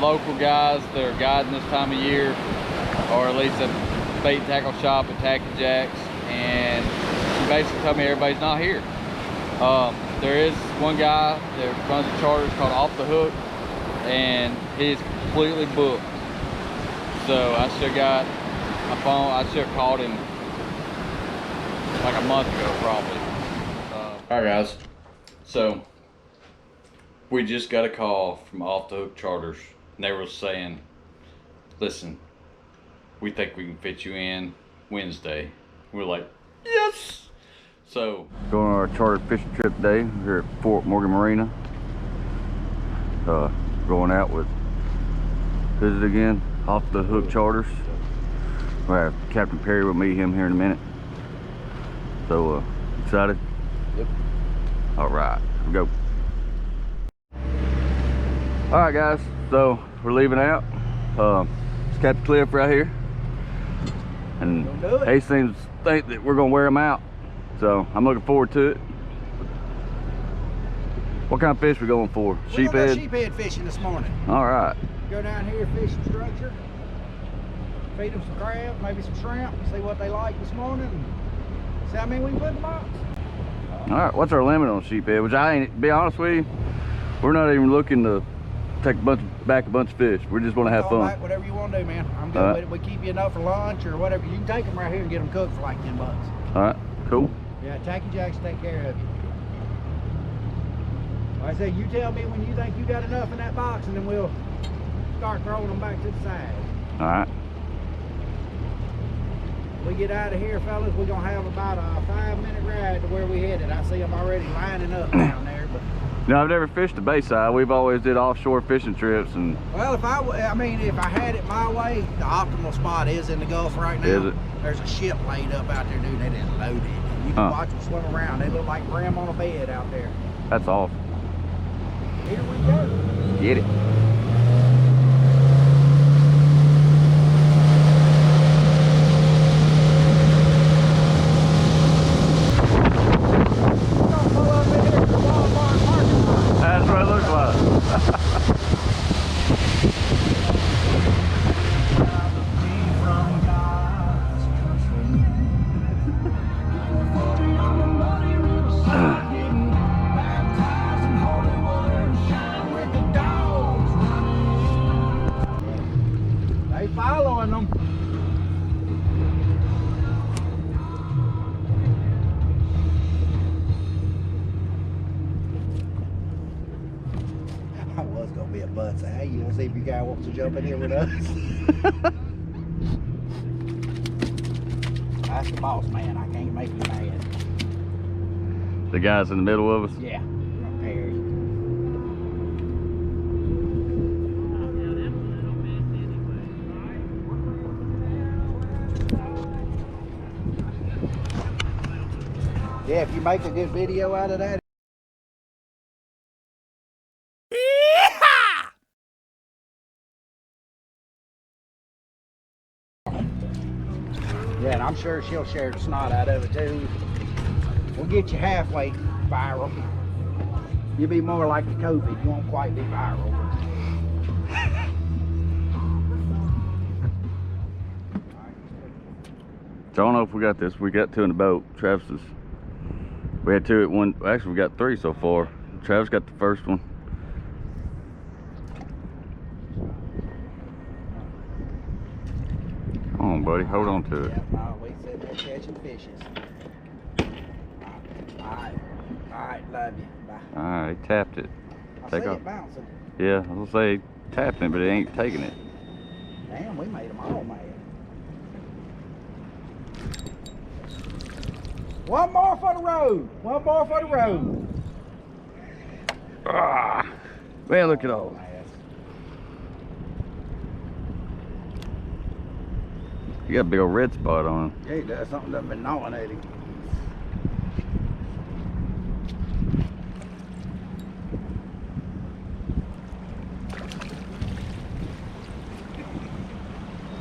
local guys that are guiding this time of year, or at least a bait and tackle shop at Tacky Jack's, and she basically told me everybody's not here. There is one guy that runs a charter called Off the Hook, and he's completely booked. So I should have got my phone. I should have called him like a month ago, probably. All right, guys. So we just got a call from Off the Hook Charters, and they were saying, "Listen, we think we can fit you in Wednesday." We're like, "Yes!" So going on our chartered fishing trip today. We're here at Fort Morgan Marina. Going out with, who's it again? Off the Hook Charters. We have Captain Perry. We'll meet him here in a minute. So excited? Yep. All right, we go. All right, guys. So we're leaving out. It's Captain Cliff right here, and he seems to think that we're gonna wear him out. So I'm looking forward to it. What kind of fish we going for? Sheephead? Sheephead fishing this morning. All right. Go down here, fish some structure, feed them some crab, maybe some shrimp, see what they like this morning, and see how many we can put in the box. All right, what's our limit on sheephead? Which I ain't, be honest with you, we're not even looking to take back a bunch of fish. We just want to have fun. Back, whatever you want to do, man. I'm good with it. We keep you enough for lunch or whatever. You can take them right here and get them cooked for like 10 bucks. All right, cool. Yeah, Tacky Jack's take care of you. Like I said, you tell me when you think you got enough in that box, and then we'll start throwing them back to the side. All right. We get out of here, fellas, we're gonna have about a 5-minute ride to where we headed. I see them already lining up down there. But no, I've never fished the Bayside. We've always did offshore fishing trips, and well, if I mean, if I had it my way, the optimal spot is in the Gulf right now. Is it? There's a ship laid up out there, dude. It is loaded. You can watch them swim around. They look like Graham on a bed out there. That's awesome. Here we go. Get it. That's what it looks like. They following them. I was gonna be a butt. Say, hey, you wanna see if you guy wants to jump in here with us? That's the boss man. I can't make you mad. The guys in the middle of us? Yeah. Perry. Yeah, if you make a good video out of that. Yeah, and I'm sure she'll share the snot out of it too. We'll get you halfway viral. You'll be more like the COVID. You won't quite be viral. So I don't know if we got this. We got 2 in the boat. Travis's. We had 2 at one. Actually, we got 3 so far. Travis got the first one. Come on, buddy. Hold on to it. Yeah, no, we said we're catching fishes. Alright, love you. Bye. Alright, he tapped it. I Take see off. it bouncing. Yeah, I was gonna say tapping it, but it ain't taking it. Damn, we made them all mad. One more for the road. One more for the road. Ah, man, look at all. You got a big old red spot on him. Yeah, he does. Something that's been gnawing at him.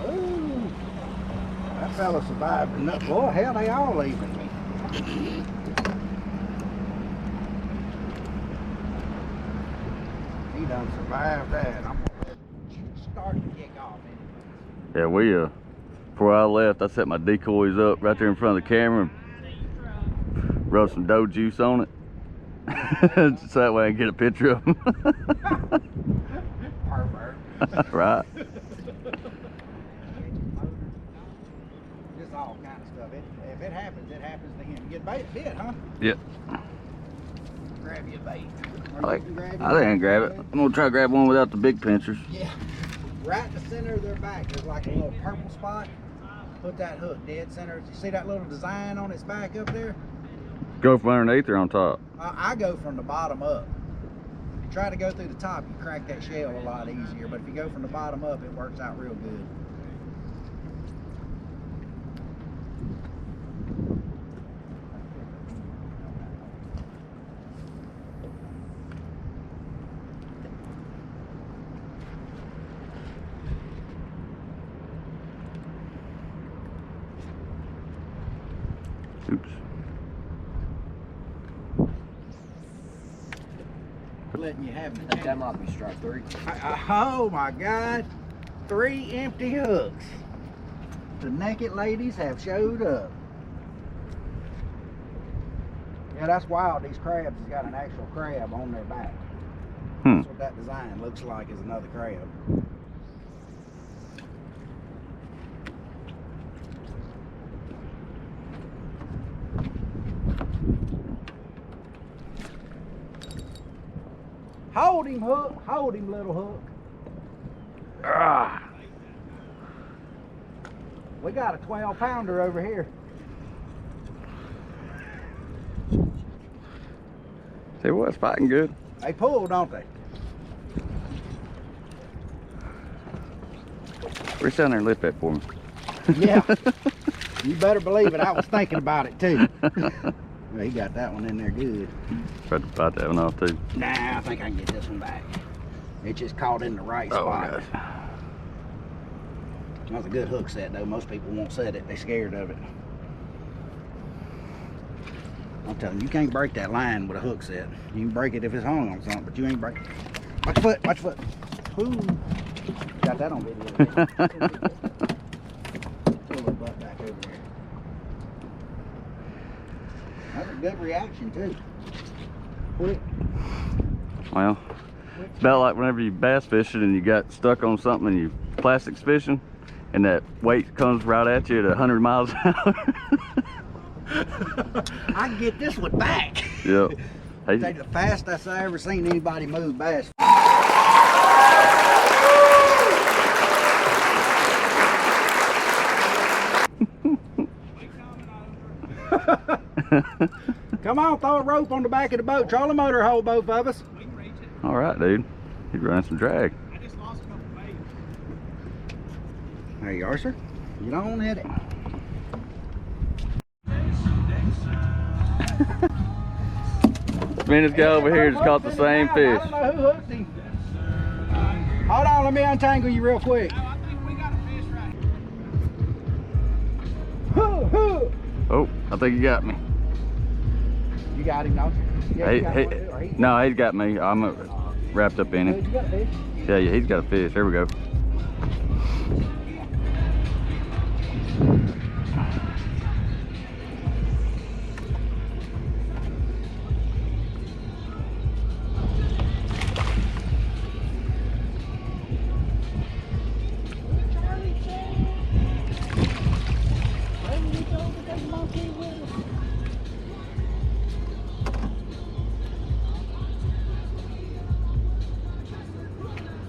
Ooh, that fella survived enough. Boy, hell, they all leaving me. He done survived that. I'm gonna Yeah, before I left, I set my decoys up right there in front of the camera and rubbed some dough juice on it. So that way I can get a picture of them. Pervert. Right. Just all kind of stuff. If it happens to him. You get bit, huh? Yep. Grab you a bait. I think I can grab it. I'm gonna try to grab one without the big pinchers. Yeah. Right in the center of their back, there's like a little purple spot. Put that hook dead center. You see that little design on its back up there? Go from underneath or on top? I go from the bottom up. If you try to go through the top, you crack that shell a lot easier. But if you go from the bottom up, it works out real good. Oops. Letting you have it. That might be strike 3. Oh my God. 3 empty hooks. The naked ladies have showed up. Yeah, that's wild. These crabs has got an actual crab on their back. That's what that design looks like, is another crab. Hold him, Hook. Hold him, little Hook. Ah. We got a 12-pounder over here. See what? It's fighting good. They pull, don't they? Reach down there and lift that for me. Yeah. You better believe it. I was thinking about it too. Well, he got that one in there good. Tried to bite that one off too. Nah, I think I can get this one back. It just caught in the right spot. Oh, gosh. That was a good hook set though. Most people won't set it. They're scared of it. I'm telling you, you can't break that line with a hook set. You can break it if it's hung on something, but you ain't break it. Watch your foot, watch your foot. Ooh. Got that on video. Pull the butt back over there. That's a good reaction too. Quick. Well, it's about like whenever you bass fishing and you got stuck on something and you plastics fishing and that weight comes right at you at 100 miles an hour. I can get this one back. Yep. Hey. Take the fastest I ever seen anybody move bass. Come on, throw a rope on the back of the boat. Trolling motor hold both of us. We can reach it. All right, dude. He's running some drag. I just lost a couple baits. There you are, sir. You don't hit it. Me and this guy over here just caught the same fish. I don't know who hooked him. Hold on, let me untangle you real quick. No, I think we got a fish right here. Oh, I think he got me. You got him, don't you? Yeah, you got one too, or he- No, he's got me. I'm wrapped up in Good, him. you got a fish? Yeah, he's got a fish. There we go.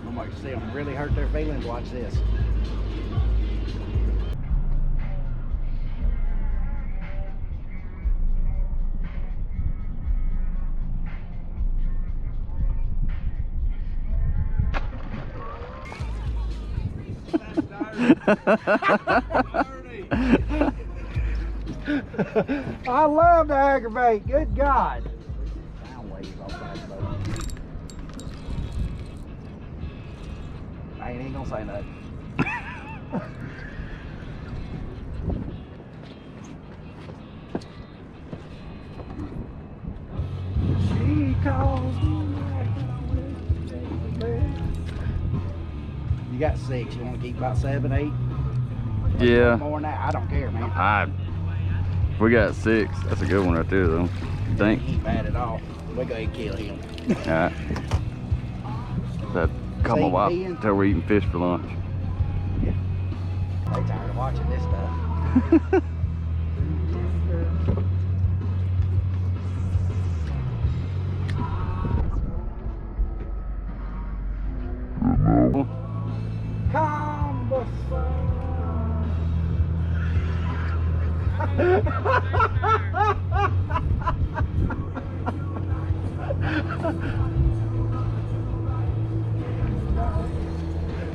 I'm going to see them really hurt their feelings. Watch this. I love to aggravate. Good God. Sound waves off that boat. I ain't gonna say nothing. She calls me. You got 6. You want to keep about 7, 8? But Yeah. more than that, I don't care, man. We got 6. That's a good one right there, though. You think? He ain't bad at all. We go ahead and kill him. All right. That come a Same while being. until we're eating fish for lunch. They tired of watching this stuff.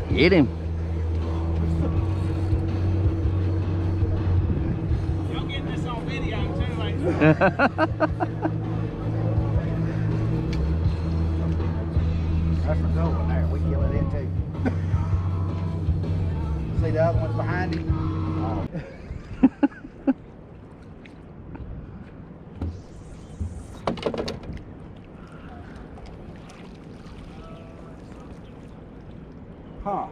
Hit him. Y'all getting this on video too, like. That's a good one there. We kill it in too. See the other ones behind him? Oh. Huh.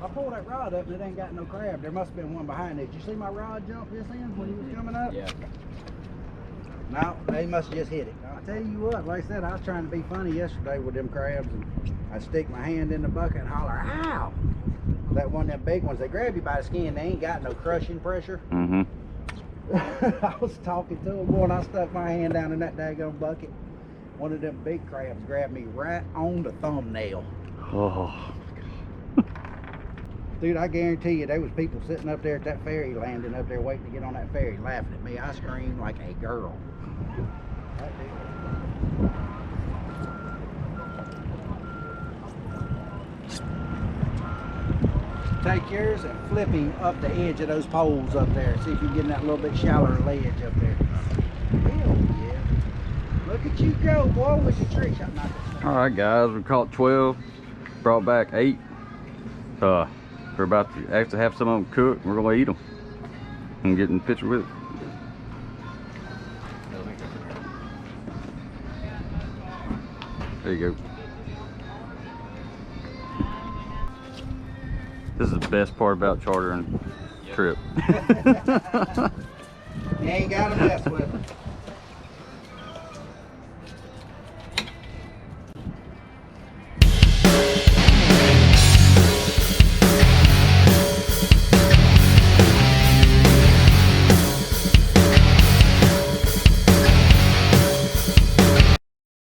I pulled that rod up and it ain't got no crab. There must have been one behind it. Did you see my rod jump this end when he was coming up? Yeah. No, they must have just hit it. I'll tell you what, like I said, I was trying to be funny yesterday with them crabs, and I stick my hand in the bucket and holler, ow! That one of them big ones, they grab you by the skin, they ain't got no crushing pressure. Mm-hmm. I was talking to them, boy, and I stuck my hand down in that daggone bucket. One of them big crabs grabbed me right on the thumbnail. Oh. Dude, I guarantee you there was people sitting up there at that ferry landing up there waiting to get on that ferry laughing at me. I screamed like a girl. That dude. Take yours and flip him up the edge of those poles up there. See if you can get in that little bit shallower ledge up there. Hell yeah. Look at you go, boy, with your trick shot. All right, guys, we caught 12, brought back 8. We're about to actually have some of them cooked. We're gonna eat them and get in the picture with it. There you go. This is the best part about chartering a trip. You ain't got to mess with them.